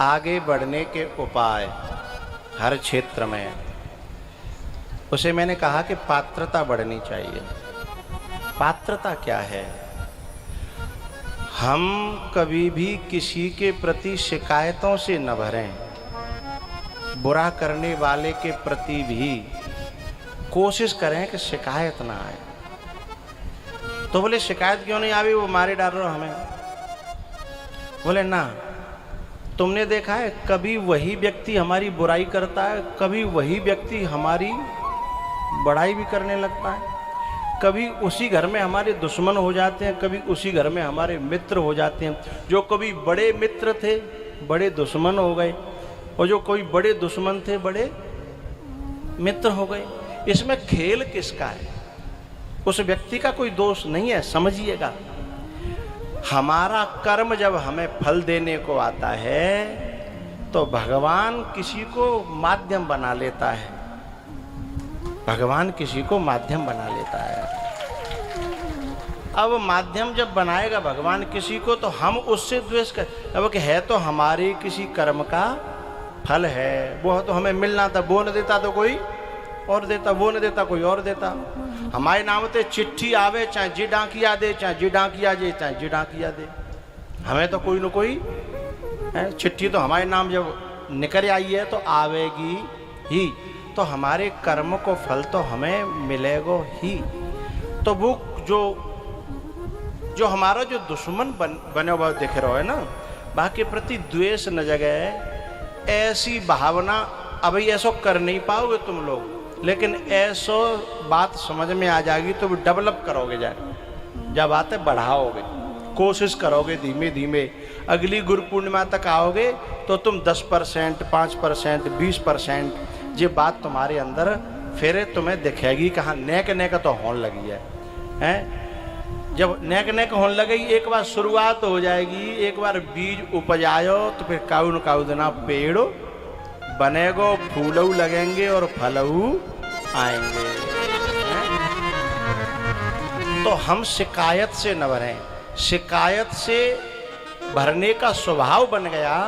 आगे बढ़ने के उपाय हर क्षेत्र में, उसे मैंने कहा कि पात्रता बढ़नी चाहिए। पात्रता क्या है? हम कभी भी किसी के प्रति शिकायतों से न भरें, बुरा करने वाले के प्रति भी कोशिश करें कि शिकायत ना आए। तो बोले शिकायत क्यों नहीं आवी, वो मारे डाल रहे हो हमें। बोले ना, तुमने देखा है कभी वही व्यक्ति हमारी बुराई करता है, कभी वही व्यक्ति हमारी बड़ाई भी करने लगता है। कभी उसी घर में हमारे दुश्मन हो जाते हैं, कभी उसी घर में हमारे मित्र हो जाते हैं। जो कभी बड़े मित्र थे बड़े दुश्मन हो गए, और जो कोई बड़े दुश्मन थे बड़े मित्र हो गए। इसमें खेल किसका है? उस व्यक्ति का कोई दोष नहीं है। समझिएगा, हमारा कर्म जब हमें फल देने को आता है तो भगवान किसी को माध्यम बना लेता है। भगवान किसी को माध्यम बना लेता है। अब माध्यम जब बनाएगा भगवान किसी को, तो हम उससे द्वेष कर, अब कि है तो हमारे किसी कर्म का फल है, वो तो हमें मिलना था, वो न देता तो कोई और देता, वो न देता कोई और देता। हमारे नाम ते चिट्ठी आवे, चाहे जी डाकिया दे, चाहे जी डाकिया दे, चाहे जी डाकिया दे, हमें तो कोई न कोई है। चिट्ठी तो हमारे नाम जब निकल आई है तो आवेगी ही, तो हमारे कर्म को फल तो हमें मिलेगा ही। तो वो जो हमारा जो दुश्मन बने हुआ दिख रहा है ना, बाकी प्रति द्वेष न जगह ऐसी भावना। अब ऐसा कर नहीं पाओगे तुम लोग, लेकिन ऐसो बात समझ में आ जाएगी तो डेवलप करोगे, जब बातें बढ़ाओगे, कोशिश करोगे धीमे धीमे। अगली गुरु पूर्णिमा तक आओगे तो तुम 10%, 5%, 20% ये बात तुम्हारे अंदर फिर तुम्हें दिखेगी। कहाँ नेक नेक तो होने लगी है, हैं? जब नेक नेक होने लगेगी, एक बार शुरुआत हो जाएगी, एक बार बीज उपजायो तो फिर काऊ न काऊ देना पेड़ बनेगो, फूलऊ लगेंगे और फलऊ आएंगे। तो हम शिकायत से न भरें। शिकायत से भरने का स्वभाव बन गया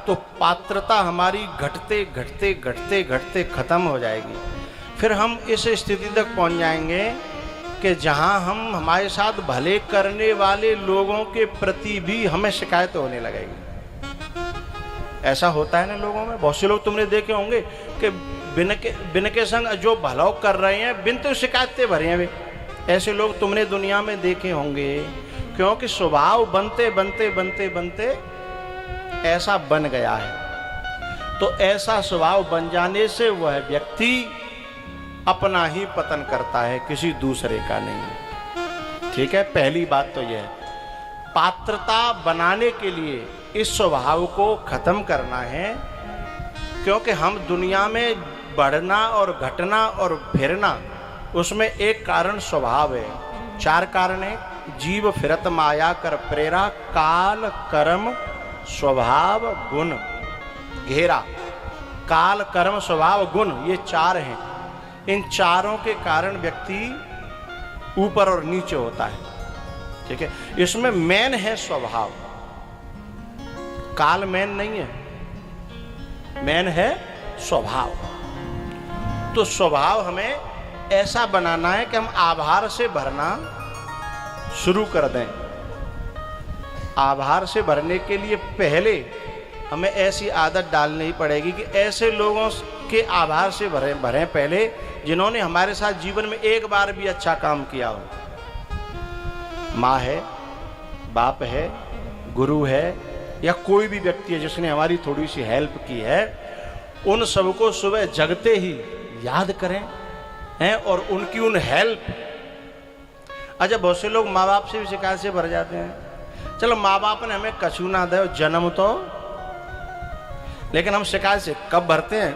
तो पात्रता हमारी घटते घटते घटते घटते खत्म हो जाएगी। फिर हम इस स्थिति तक पहुंच जाएंगे कि जहां हम हमारे साथ भले करने वाले लोगों के प्रति भी हमें शिकायत होने लगेगी। ऐसा होता है ना लोगों में। बहुत से लोग तुमने देखे होंगे कि बिन के संग जो भलाव कर रहे हैं बिन तो शिकायतें भरे हैं वे। ऐसे लोग तुमने दुनिया में देखे होंगे, क्योंकि स्वभाव बनते बनते बनते बनते ऐसा बन गया है। तो ऐसा स्वभाव बन जाने से वह व्यक्ति अपना ही पतन करता है, किसी दूसरे का नहीं। ठीक है, पहली बात तो यह है। पात्रता बनाने के लिए इस स्वभाव को खत्म करना है, क्योंकि हम दुनिया में बढ़ना और घटना और फिरना, उसमें एक कारण स्वभाव है। 4 कारण है। जीव फिरत माया कर प्रेरा, काल कर्म स्वभाव गुण घेरा। काल कर्म स्वभाव गुण, ये 4 हैं। इन चारों के कारण व्यक्ति ऊपर और नीचे होता है। ठीक है, इसमें मेन है स्वभाव। काल मेन नहीं है, मेन है स्वभाव। तो स्वभाव हमें ऐसा बनाना है कि हम आभार से भरना शुरू कर दें। आभार से भरने के लिए पहले हमें ऐसी आदत डालनी पड़ेगी कि ऐसे लोगों के आभार से भरें पहले, जिन्होंने हमारे साथ जीवन में एक बार भी अच्छा काम किया हो। माँ है, बाप है, गुरु है, या कोई भी व्यक्ति है जिसने हमारी थोड़ी सी हेल्प की है, उन सबको सुबह जगते ही याद करें हैं, और उनकी उन हेल्प। अच्छा, बहुत से लोग माँ बाप से भी शिकायत से भर जाते हैं। चलो, माँ बाप ने हमें कछु ना दे जन्म तो, लेकिन हम शिकायत से कब भरते हैं?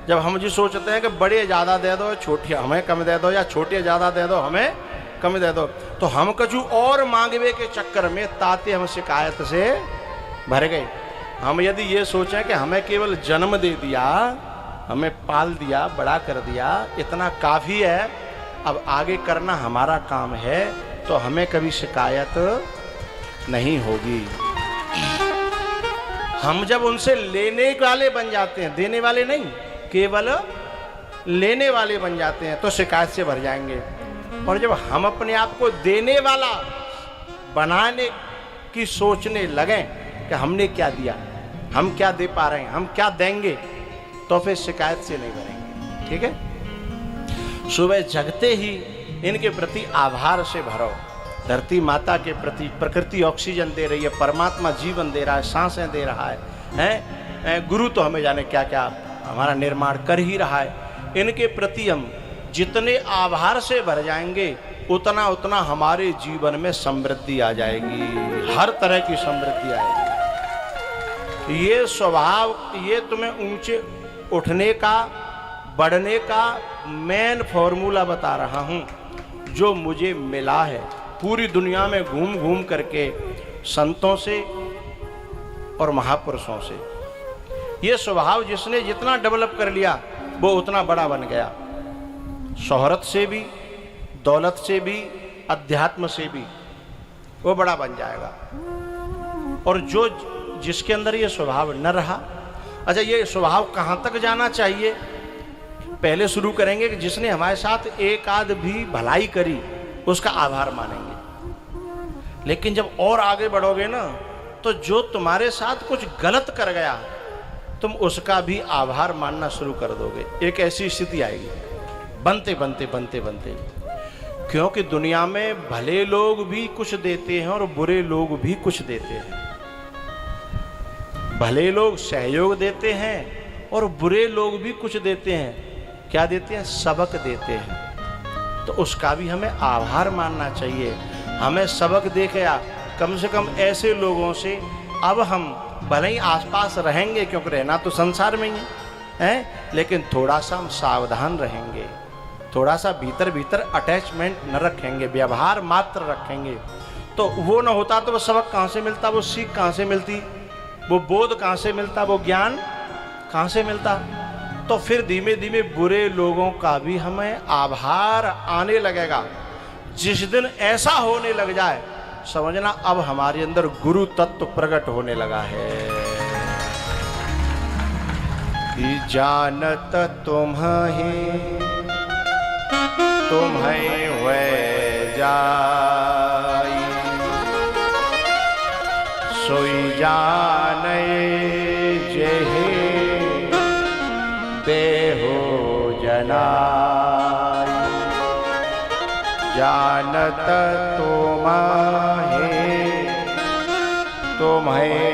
जब हम जी सोचते हैं कि बड़े ज़्यादा दे दो, छोटे हमें कम दे दो, या छोटे ज़्यादा दे दो हमें कम दे दो, तो हम कछु और मांगवे के चक्कर में ताते हम शिकायत से भर गए। हम यदि ये सोचें कि हमें केवल जन्म दे दिया, हमें पाल दिया, बड़ा कर दिया, इतना काफ़ी है, अब आगे करना हमारा काम है, तो हमें कभी शिकायत नहीं होगी। हम जब उनसे लेने वाले बन जाते हैं, देने वाले नहीं, केवल लेने वाले बन जाते हैं, तो शिकायत से भर जाएंगे। और जब हम अपने आप को देने वाला बनाने की सोचने लगें कि हमने क्या दिया, हम क्या दे पा रहे हैं, हम क्या देंगे, तो फिर शिकायत से नहीं भरेंगे। ठीक है, सुबह जगते ही इनके प्रति आभार से भरो। धरती माता के प्रति प्रकृति ऑक्सीजन दे रही है, परमात्मा जीवन दे रहा है, सांसें दे रहा है, गुरु तो हमें जाने क्या क्या हमारा निर्माण कर ही रहा है। इनके प्रति हम जितने आभार से भर जाएंगे उतना उतना हमारे जीवन में समृद्धि आ जाएगी, हर तरह की समृद्धि आएगी। ये स्वभाव, ये तुम्हें ऊंचे उठने का, बढ़ने का मेन फॉर्मूला बता रहा हूं, जो मुझे मिला है पूरी दुनिया में घूम घूम करके संतों से और महापुरुषों से। ये स्वभाव जिसने जितना डेवलप कर लिया वो उतना बड़ा बन गया, शोहरत से भी, दौलत से भी, अध्यात्म से भी वो बड़ा बन जाएगा। और जो जिसके अंदर ये स्वभाव न रहा, अच्छा ये स्वभाव कहाँ तक जाना चाहिए, पहले शुरू करेंगे कि जिसने हमारे साथ एक आध भी भलाई करी उसका आभार मानेंगे। लेकिन जब और आगे बढ़ोगे ना, तो जो तुम्हारे साथ कुछ गलत कर गया तुम उसका भी आभार मानना शुरू कर दोगे। एक ऐसी स्थिति आएगी बनते बनते बनते बनते, क्योंकि दुनिया में भले लोग भी कुछ देते हैं और बुरे लोग भी कुछ देते हैं। भले लोग सहयोग देते हैं और बुरे लोग भी कुछ देते हैं। क्या देते हैं? सबक देते हैं। तो उसका भी हमें आभार मानना चाहिए। हमें सबक दे गया कम से कम ऐसे लोगों से, अब हम भले ही आसपास रहेंगे क्योंकि रहना तो संसार में ही है, लेकिन थोड़ा सा हम सावधान रहेंगे, थोड़ा सा भीतर भीतर अटैचमेंट न रखेंगे, व्यवहार मात्र रखेंगे। तो वो न होता तो वो सबक कहाँ से मिलता, वो सीख कहाँ से मिलती, वो बोध कहाँ से मिलता, वो ज्ञान कहाँ से मिलता। तो फिर धीमे धीमे बुरे लोगों का भी हमें आभार आने लगेगा। जिस दिन ऐसा होने लग जाए समझना अब हमारे अंदर गुरु तत्व प्रकट होने लगा है। कि जानत तुम्हें हुए जाई, सोई जाने जेहे देहो जनाई। जानत तुम्हें